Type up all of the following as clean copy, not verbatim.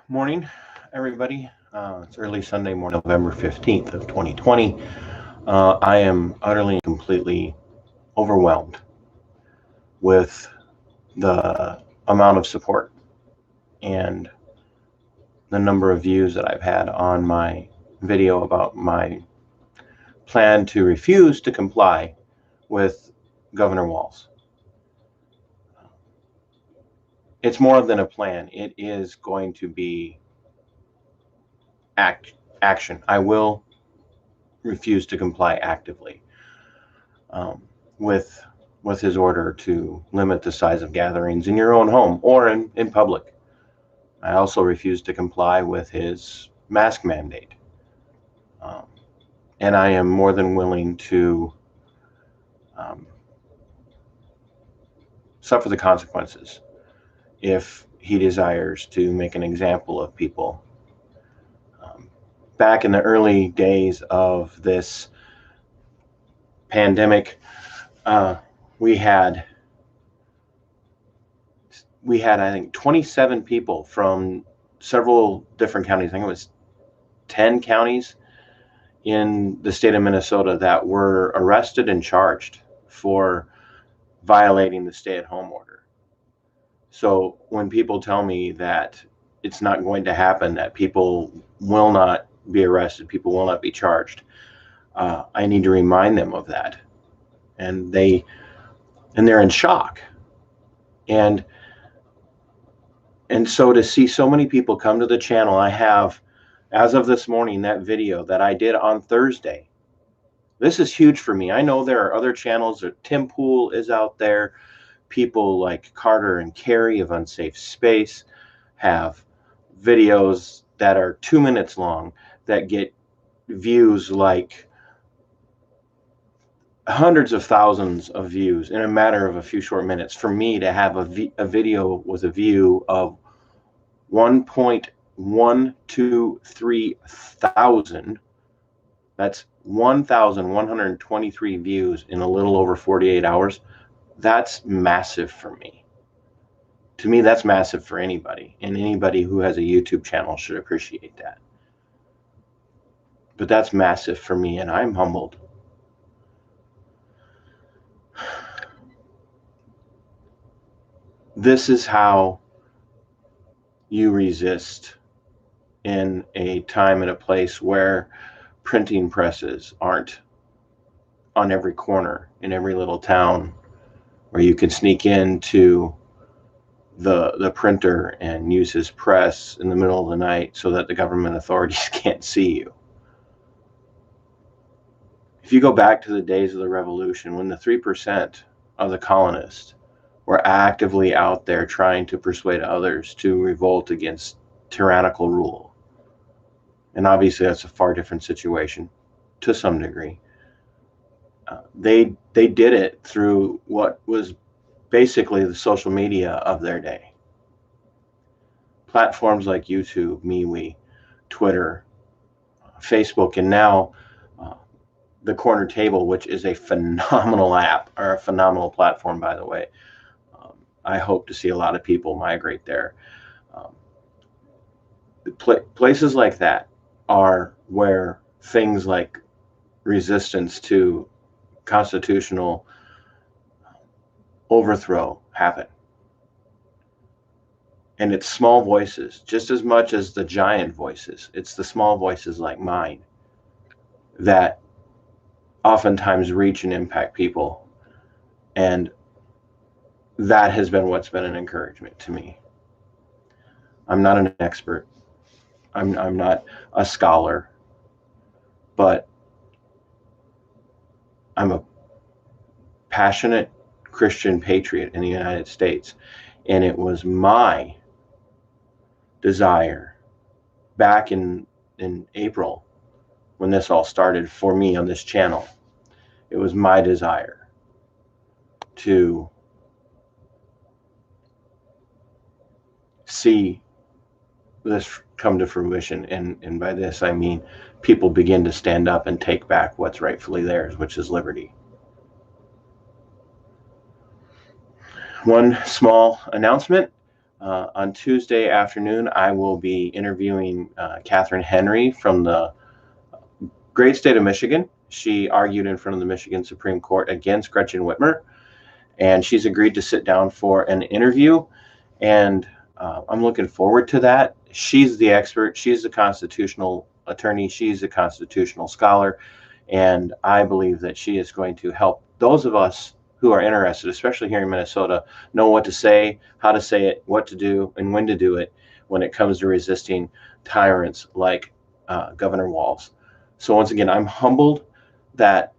Morning, everybody. It's early Sunday morning, November 15th of 2020. I am utterly and completely overwhelmed with the amount of support and the number of views that I've had on my video about my plan to refuse to comply with Governor Walz. It's more than a plan. It is going to be action. I will refuse to comply actively with his order to limit the size of gatherings in your own home or in public. I also refuse to comply with his mask mandate. And I am more than willing to suffer the consequences if he desires to make an example of people. Back in the early days of this pandemic, we had I think 27 people from several different counties. I think it was 10 counties in the state of Minnesota that were arrested and charged for violating the stay-at-home order. So when people tell me that it's not going to happen, that people will not be arrested, people will not be charged, I need to remind them of that. And they're in shock. And so to see so many people come to the channel, I have, as of this morning, that video that I did on Thursday. This is huge for me. I know there are other channels. Tim Pool is out there. People like Carter and Carrie of Unsafe Space have videos that are 2 minutes long that get views like hundreds of thousands of views in a matter of a few short minutes. For me to have a video with a view of 1.123 thousand, that's 1,123 views in a little over 48 hours. That's massive for me. To me, that's massive for anybody, and anybody who has a YouTube channel should appreciate that. But that's massive for me, and I'm humbled. This is how you resist in a time and a place where printing presses aren't on every corner in every little town, where you can sneak into the printer and use his press in the middle of the night so that the government authorities can't see you. If you go back to the days of the Revolution, when the 3% of the colonists were actively out there trying to persuade others to revolt against tyrannical rule, and obviously that's a far different situation to some degree, they did it through what was basically the social media of their day. Platforms like YouTube, MeWe, Twitter, Facebook, and now the Corner Table, which is a phenomenal app, or a phenomenal platform, by the way. I hope to see a lot of people migrate there. Places like that are where things like resistance to constitutional overthrow happen. And it's small voices, just as much as the giant voices. It's the small voices like mine that oftentimes reach and impact people. And that has been what's been an encouragement to me. I'm not an expert. I'm not a scholar, but I'm a passionate Christian patriot in the United States. And it was my desire back in April, when this all started for me on this channel, it was my desire to see this come to fruition. And by this, I mean people begin to stand up and take back what's rightfully theirs, which is liberty. One small announcement. On Tuesday afternoon, I will be interviewing Katherine Henry from the great state of Michigan. She argued in front of the Michigan Supreme Court against Gretchen Whitmer, and she's agreed to sit down for an interview. And I'm looking forward to that. She's the expert. She's the constitutional attorney. She's a constitutional scholar. And I believe that she is going to help those of us who are interested, especially here in Minnesota, know what to say, how to say it, what to do, and when to do it when it comes to resisting tyrants like Governor Walz. So once again, I'm humbled that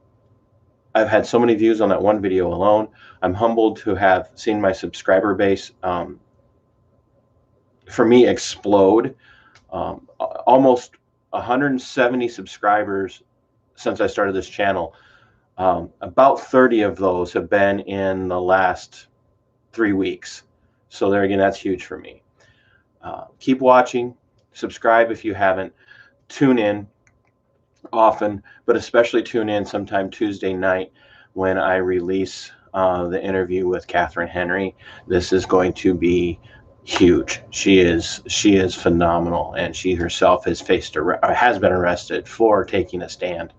I've had so many views on that one video alone. I'm humbled to have seen my subscriber base, for me, explode. Almost 170 subscribers since I started this channel. About 30 of those have been in the last 3 weeks. So there again, that's huge for me. Keep watching, subscribe if you haven't, tune in often, but especially tune in sometime Tuesday night when I release the interview with Katherine Henry. This is going to be huge. She is phenomenal, and she herself has been arrested for taking a stand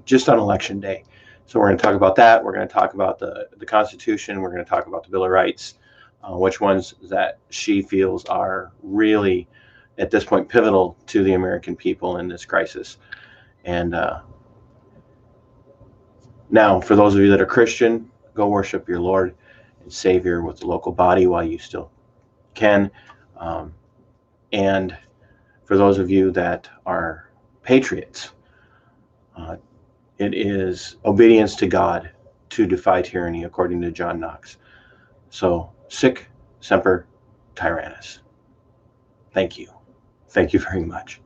just on election day. So we're going to talk about that. We're going to talk about the Constitution. We're going to talk about the Bill of Rights, which ones that she feels are really, at this point, pivotal to the American people in this crisis. And now, for those of you that are Christian, go worship your Lord and Savior with the local body while you still can. And for those of you that are patriots, it is obedience to God to defy tyranny, according to John Knox. So, Sic Semper Tyrannis. Thank you. Thank you very much.